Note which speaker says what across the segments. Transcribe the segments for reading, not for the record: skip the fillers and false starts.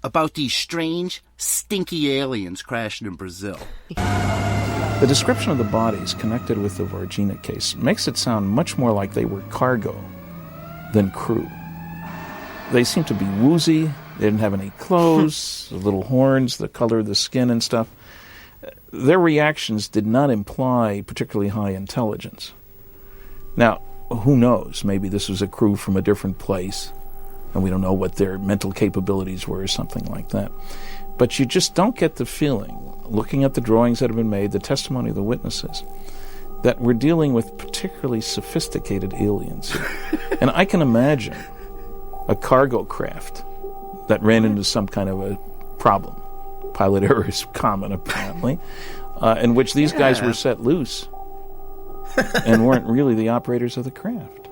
Speaker 1: about these strange, stinky aliens crashing in Brazil.
Speaker 2: The description of the bodies connected with the Varginha case makes it sound much more like they were cargo than crew. They seemed to be woozy. They didn't have any clothes, the little horns, the color of the skin and stuff. Their reactions did not imply particularly high intelligence. Now, who knows? Maybe this was a crew from a different place, and we don't know what their mental capabilities were or something like that. But you just don't get the feeling, looking at the drawings that have been made, the testimony of the witnesses, that we're dealing with particularly sophisticated aliens here. And I can imagine a cargo craft that ran into some kind of a problem. Pilot error is common, apparently, in which these guys were set loose and weren't really the operators of the craft.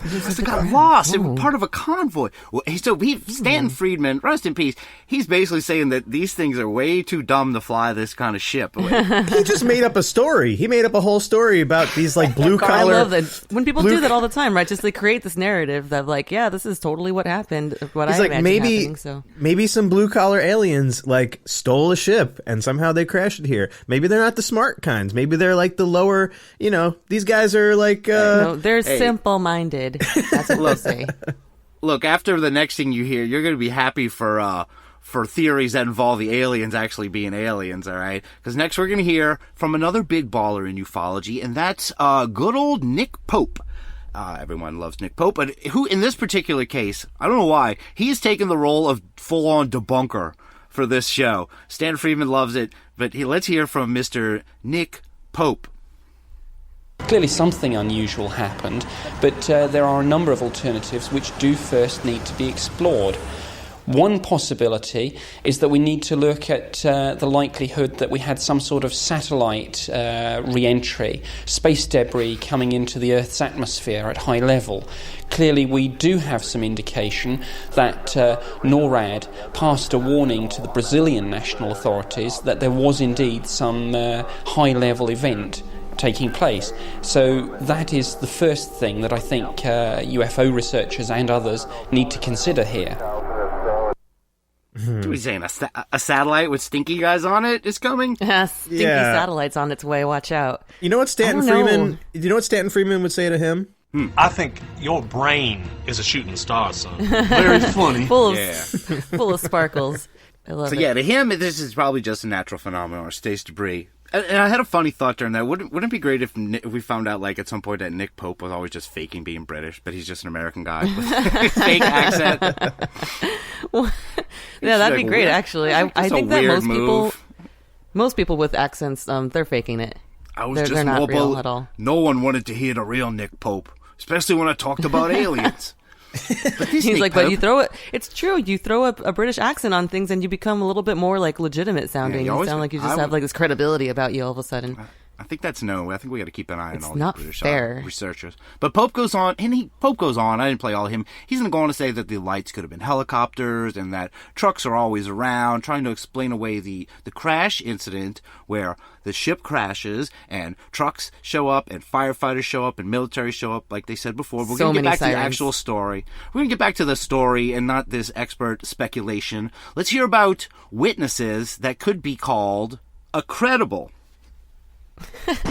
Speaker 1: They got lost. They were part of a convoy. Well, so Stanton Friedman, rest in peace, he's basically saying that these things are way too dumb to fly this kind of ship.
Speaker 3: He just made up a story. He made up a whole story about these like blue collar.
Speaker 4: I love that when people do that all the time, right? Just they create this narrative that like, yeah, this is totally what happened. What
Speaker 3: He's
Speaker 4: I
Speaker 3: like,
Speaker 4: imagine happening. So
Speaker 3: maybe some blue collar aliens like stole a ship and somehow they crashed it here. Maybe they're not the smart kinds. Maybe they're like the lower. You know, these guys are like.
Speaker 4: No, they're simple minded. That's what we'll say.
Speaker 1: Look, after the next thing you hear, you're going to be happy for theories that involve the aliens actually being aliens, all right? Because next we're going to hear from another big baller in ufology, and that's good old Nick Pope. Everyone loves Nick Pope, but who, in this particular case, I don't know why, he has taken the role of full-on debunker for this show. Stan Friedman loves it, but let's hear from Mr. Nick Pope.
Speaker 5: Clearly something unusual happened, but there are a number of alternatives which do first need to be explored. One possibility is that we need to look at the likelihood that we had some sort of satellite re-entry, space debris coming into the Earth's atmosphere at high level. Clearly we do have some indication that NORAD passed a warning to the Brazilian national authorities that there was indeed some high-level event taking place. So that is the first thing that I think UFO researchers and others need to consider here.
Speaker 1: What are we saying? A satellite with stinky guys on it is coming?
Speaker 4: Stinky satellite's on its way. Watch out.
Speaker 3: You know what Stanton Friedman? You know what Stanton Friedman would say to him?
Speaker 6: I think your brain is a shooting star, son. Very funny.
Speaker 4: full of sparkles. I love it.
Speaker 1: So yeah, to him, this is probably just a natural phenomenon or space debris. And I had a funny thought during that. Wouldn't it be great if we found out, like, at some point that Nick Pope was always just faking being British, but he's just an American guy with a fake accent?
Speaker 4: Well, yeah, that'd be great, actually. I think that most people with accents, they're faking it. They're not real at all.
Speaker 1: No one wanted to hear the real Nick Pope, especially when I talked about aliens.
Speaker 4: He's like, but you throw it. It's true. You throw a British accent on things, and you become a little bit more like legitimate sounding. You sound like you just have like this credibility about you all of a sudden.
Speaker 1: I think that's no. I think we got to keep an eye on all the British researchers. But Pope goes on, and Pope goes on. I didn't play all of him. He's going to go on to say that the lights could have been helicopters, and that trucks are always around, trying to explain away the crash incident where the ship crashes and trucks show up and firefighters show up and military show up, like they said before. We're going to get back to the actual story. We're going to get back to the story and not this expert speculation. Let's hear about witnesses that could be called credible.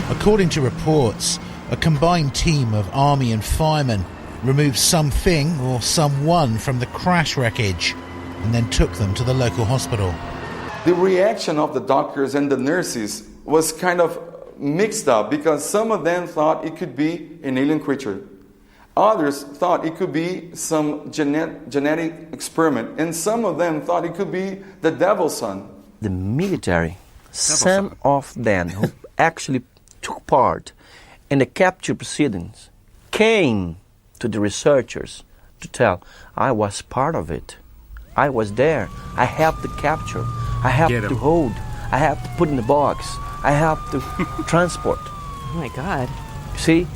Speaker 7: According to reports, a combined team of army and firemen removed something or someone from the crash wreckage and then took them to the local hospital.
Speaker 8: The reaction of the doctors and the nurses was kind of mixed up because some of them thought it could be an alien creature. Others thought it could be some genetic experiment, and some of them thought it could be the devil's son.
Speaker 9: The military, some of them who actually took part in the capture proceedings, came to the researchers to tell, I was part of it. I was there. I helped to capture. I helped to hold. I helped to put in the box. I helped to transport.
Speaker 4: Oh my God.
Speaker 9: See,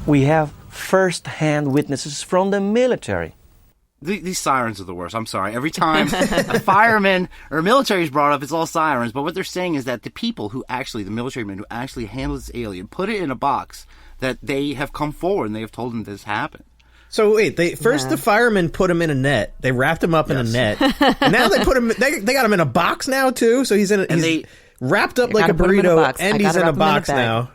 Speaker 9: we have first-hand witnesses from the military.
Speaker 1: These sirens are the worst. I'm sorry. Every time a fireman or military is brought up, it's all sirens. But what they're saying is that the people who actually, the military men who actually handled this alien, put it in a box, that they have come forward and they have told them this happened.
Speaker 3: So wait, the firemen put him in a net. They wrapped him up in a net, and now they put him. They got him in a box now too. So he's wrapped up like a burrito, and he's in a box now.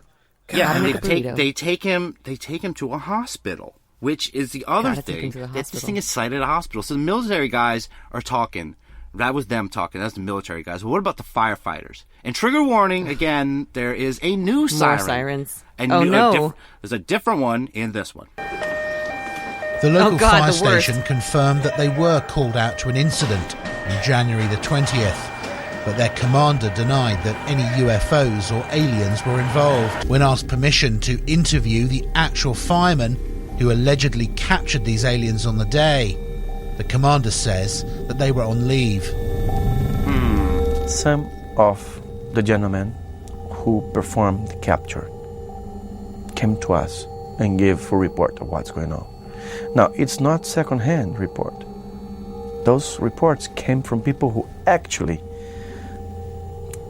Speaker 1: They take him to a hospital, which is the other thing. This thing is cited at a hospital. So the military guys are talking. That was them talking. That's the military guys. What about the firefighters? And trigger warning again. There is a new siren.
Speaker 4: More sirens.
Speaker 1: There's a different one in this one.
Speaker 7: The local fire station confirmed that they were called out to an incident on January the 20th, but their commander denied that any UFOs or aliens were involved. When asked permission to interview the actual firemen who allegedly captured these aliens on the day, the commander says that they were on leave.
Speaker 9: Some of the gentlemen who performed the capture came to us and gave a report of what's going on. Now, it's not second-hand report. Those reports came from people who actually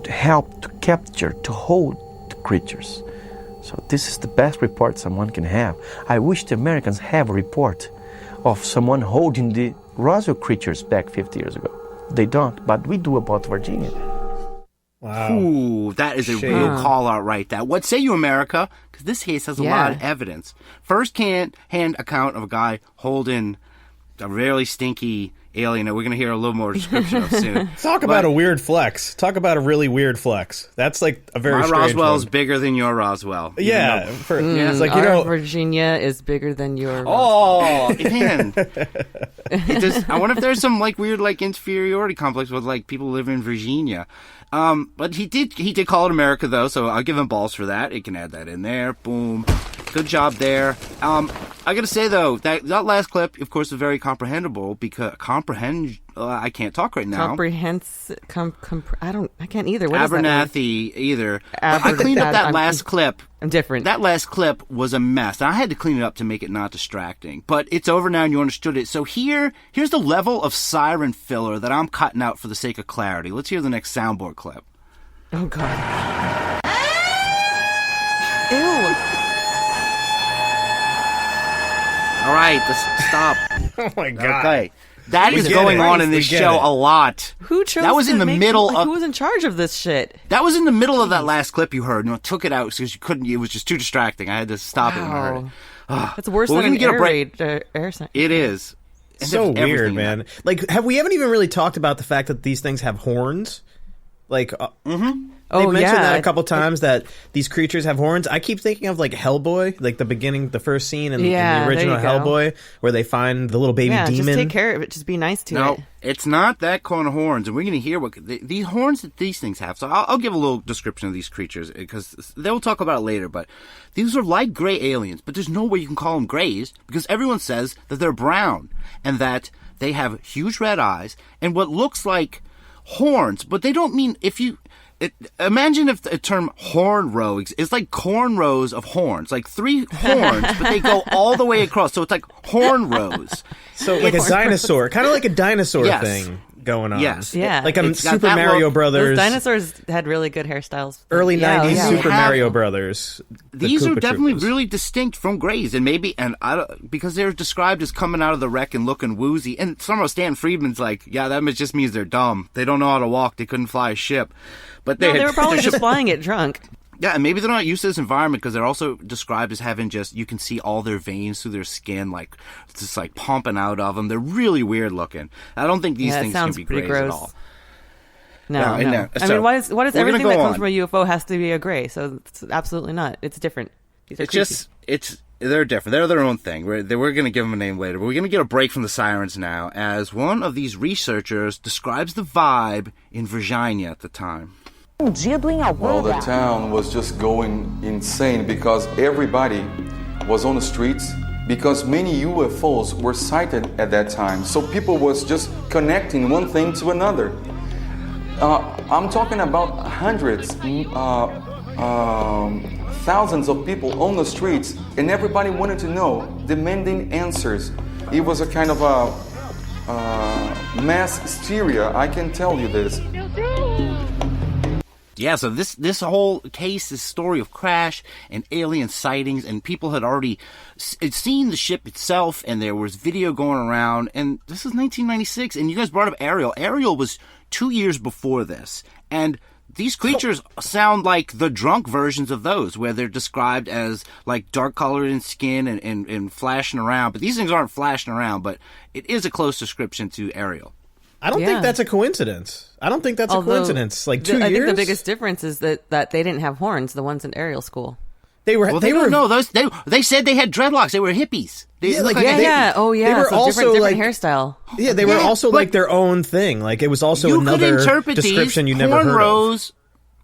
Speaker 9: helped to capture, to hold the creatures. So this is the best report someone can have. I wish the Americans have a report of someone holding the Roswell creatures back 50 years ago. They don't, but we do about Virginia.
Speaker 3: Wow.
Speaker 1: Ooh, that is a real call-out right there. What say you, America? Because this case has a lot of evidence. First-hand account of a guy holding a really stinky alien that we're going to hear a little more description of soon.
Speaker 3: Talk about a weird flex. Talk about a really weird flex. That's like a very strange
Speaker 1: Roswell's
Speaker 3: one.
Speaker 1: bigger than your Roswell.
Speaker 3: Yeah.
Speaker 4: It's like, Virginia is bigger than your
Speaker 1: Roswell. Oh, man. I wonder if there's some like weird like inferiority complex with like people who live in Virginia. But he did call it America though, so I'll give him balls for that. He can add that in there. Boom. Good job there. I gotta say though, that last clip, of course, is very comprehensible because I can't talk right now.
Speaker 4: I can't either. What
Speaker 1: Abernathy either. I cleaned up that last clip.
Speaker 4: I'm different.
Speaker 1: That last clip was a mess. And I had to clean it up to make it not distracting. But it's over now and you understood it. So here's the level of siren filler that I'm cutting out for the sake of clarity. Let's hear the next soundboard clip.
Speaker 4: Oh, God. Ew.
Speaker 1: All right, stop.
Speaker 3: Oh, my God.
Speaker 1: Okay. That is going on in this show a lot.
Speaker 4: Who chose
Speaker 1: that was in the middle of
Speaker 4: who was in charge of this shit?
Speaker 1: That was in the middle of that last clip you heard. I took it out because you couldn't. It was just too distracting. I had to stop it when I heard it.
Speaker 4: That's worse than an air raid.
Speaker 1: It is.
Speaker 3: So weird, man. Like, we haven't even really talked about the fact that these things have horns. Like, they mentioned that a couple times that these creatures have horns. I keep thinking of like Hellboy, like the first scene in the original Hellboy, where they find the little baby demon.
Speaker 4: Just take care of it. Just be nice to it.
Speaker 1: No, it's not that kind of horns, and we're going to hear what these horns that these things have. So I'll give a little description of these creatures because they'll talk about it later. But these are light gray aliens, but there's no way you can call them grays because everyone says that they're brown and that they have huge red eyes and what looks like horns, but they don't mean imagine if the term horn row is like cornrows of horns, like 3 horns, but they go all the way across. So it's like horn rows.
Speaker 3: So like a dinosaur, kind of like a dinosaur thing going on.
Speaker 1: Yes.
Speaker 4: Yeah.
Speaker 3: Like a Super Mario Brothers.
Speaker 4: Those dinosaurs had really good hairstyles.
Speaker 3: Early 90s Super Mario Brothers.
Speaker 1: These are definitely really distinct from grays, and because they're described as coming out of the wreck and looking woozy. And somehow Stan Friedman's like, that just means they're dumb. They don't know how to walk. They couldn't fly a ship. But they
Speaker 4: were probably just flying it drunk.
Speaker 1: Yeah, and maybe they're not used to this environment because they're also described as having you can see all their veins through their skin, like just like pumping out of them. They're really weird looking. I don't think these things can be grays at all.
Speaker 4: No. I mean, why does everything that comes from a UFO has to be a gray? So it's absolutely not. It's different. They're
Speaker 1: different. They're their own thing. We're going to give them a name later, but we're going to get a break from the sirens now as one of these researchers describes the vibe in Virginia at the time.
Speaker 8: Well, the town was just going insane because everybody was on the streets because many UFOs were sighted at that time. So people was just connecting one thing to another. I'm talking about hundreds, thousands of people on the streets, and everybody wanted to know, demanding answers. It was a kind of a mass hysteria, I can tell you this.
Speaker 1: Yeah, so this whole case, this story of crash and alien sightings, and people had already seen the ship itself, and there was video going around, and this is 1996, and you guys brought up Ariel. Ariel was 2 years before this, and these creatures sound like the drunk versions of those, where they're described as like dark colored in skin and flashing around, but these things aren't flashing around, but it is a close description to Ariel.
Speaker 3: I don't think that's a coincidence. I don't think that's a coincidence. Like 2 years?
Speaker 4: I think the biggest difference is that they didn't have horns, the ones in Ariel school.
Speaker 3: They were
Speaker 1: those they said they had dreadlocks. They were hippies. They
Speaker 4: They were
Speaker 3: so
Speaker 4: also different hairstyle.
Speaker 3: Yeah, they were also like their own thing. Like it was also another description you never heard of.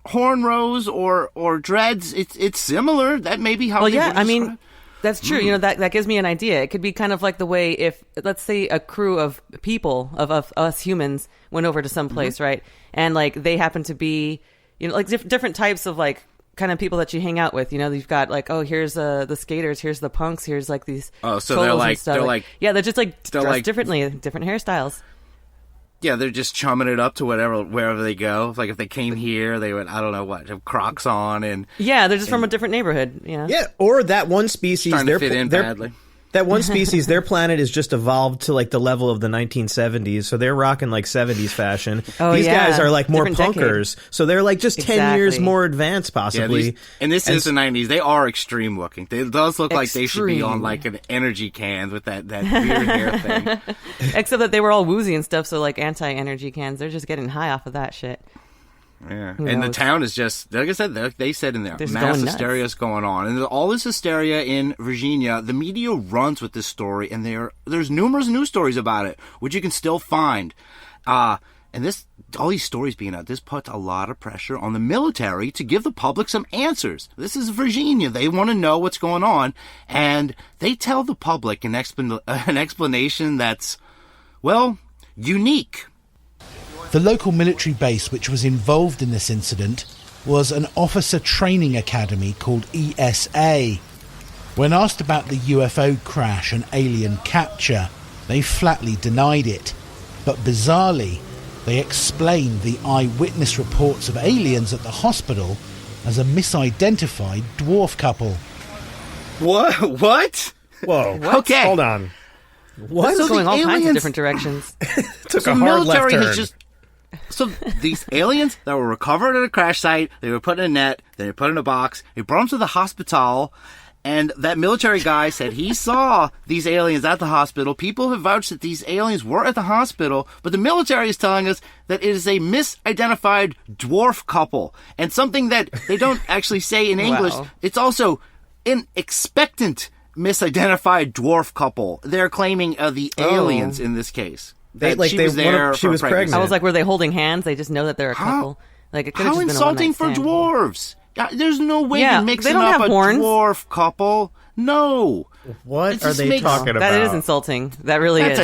Speaker 1: Hornrows or dreads. It's similar. That may be how. Well,
Speaker 4: yeah. I mean, that's true. You know, that gives me an idea. It could be kind of like the way if, let's say, a crew of people, of us humans, went over to some place, right? And, like, they happen to be, you know, like, different types of, like, kind of people that you hang out with. You know, you've got, like, oh, here's the skaters, here's the punks, here's, like, these
Speaker 1: so they're like,
Speaker 4: yeah, they're just, like, dressed differently, different hairstyles.
Speaker 1: Yeah, they're just chumming it up to wherever they go. Like if they came here, they would, I don't know what, have Crocs on and...
Speaker 4: Yeah, they're just from a different neighborhood, you know?
Speaker 3: Yeah, or that one species...
Speaker 1: Trying to fit in badly.
Speaker 3: That one species, their planet is just evolved to like the level of the 1970s, so they're rocking like 70s fashion. These guys are like more
Speaker 4: different
Speaker 3: punkers, so they're like just 10 years more advanced, possibly.
Speaker 1: Yeah, and this is the 90s. They are extreme looking. It does look like they should be on like an energy cans with that weird hair thing.
Speaker 4: Except that they were all woozy and stuff, so like anti-energy cans, they're just getting high off of that shit.
Speaker 1: Yeah, and the town is just, like I said, they said in there, mass hysteria is going on. And all this hysteria in Virginia, the media runs with this story, and there's numerous news stories about it, which you can still find. And all these stories being out, this puts a lot of pressure on the military to give the public some answers. This is Virginia. They want to know what's going on, and they tell the public an explanation that's, well, unique.
Speaker 7: The local military base which was involved in this incident was an officer training academy called ESA. When asked about the UFO crash and alien capture, they flatly denied it. But bizarrely, they explained the eyewitness reports of aliens at the hospital as a misidentified dwarf couple.
Speaker 1: What?
Speaker 3: Whoa.
Speaker 1: Okay.
Speaker 3: Hold on.
Speaker 4: What? It's going all kinds of different directions.
Speaker 3: Took a hard left turn.
Speaker 1: So these aliens that were recovered at a crash site, they were put in a net, they were put in a box, they brought them to the hospital, and that military guy said he saw these aliens at the hospital. People have vouched that these aliens were at the hospital, but the military is telling us that it is a misidentified dwarf couple, and something that they don't actually say in English.
Speaker 4: Wow.
Speaker 1: It's also an expectant misidentified dwarf couple. They're claiming the aliens in this case. She was pregnant.
Speaker 4: I was like, were they holding hands? They just know that they're a couple. Like, it could have just been
Speaker 1: insulting for dwarves! There's no way you're mixing up a dwarf couple. No.
Speaker 3: What are they talking about?
Speaker 4: That is insulting. That really is.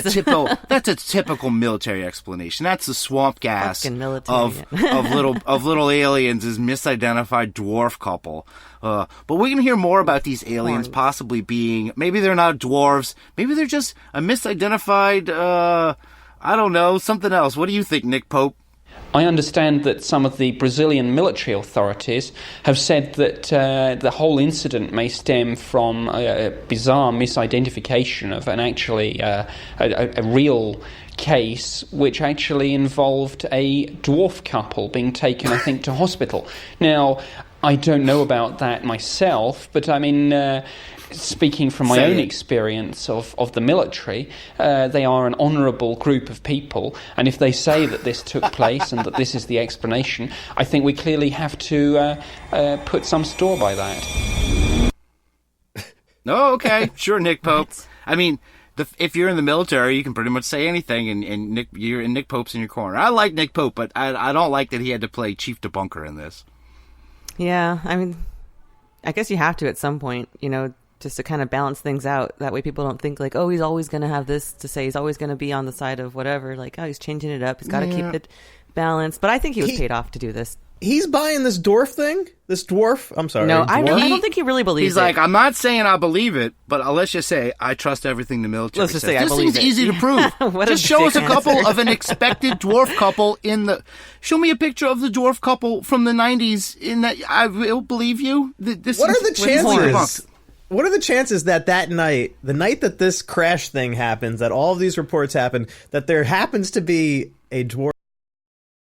Speaker 1: That's a typical military explanation. That's the swamp gas of little aliens is misidentified dwarf couple. But we're going to hear more about these aliens possibly being, maybe they're not dwarves, maybe they're just a misidentified, I don't know, something else. What do you think, Nick Pope?
Speaker 5: I understand that some of the Brazilian military authorities have said that the whole incident may stem from a bizarre misidentification of a real case which actually involved a dwarf couple being taken, I think, to hospital. Now, I don't know about that myself, but I mean... Speaking from my own experience of the military, they are an honourable group of people, and if they say that this took place and that this is the explanation, I think we clearly have to put some store by that.
Speaker 1: Oh, okay. Sure, Nick Pope. I mean, if you're in the military, you can pretty much say anything, and Nick Pope's in your corner. I like Nick Pope, but I don't like that he had to play chief debunker in this.
Speaker 4: Yeah, I mean, I guess you have to at some point, you know, just to kind of balance things out. That way people don't think like, oh, he's always going to have this to say. He's always going to be on the side of whatever. Like, oh, he's changing it up. He's got to keep it balanced. But I think he was paid off to do this.
Speaker 3: he's buying this dwarf thing? This dwarf? I'm sorry.
Speaker 4: No, I don't think he really believes it.
Speaker 1: He's like, I'm not saying I believe it, but let's just say I trust everything the military
Speaker 4: Let's just
Speaker 1: says.
Speaker 4: say I believe it.
Speaker 1: This seems easy to prove. Just show us a couple of an expected dwarf couple in the... Show me a picture of the dwarf couple from the 90s in that... I will believe you.
Speaker 3: What are the chances? What are the chances that night, the night that this crash thing happens, that all of these reports happen, that there happens to be a dwarf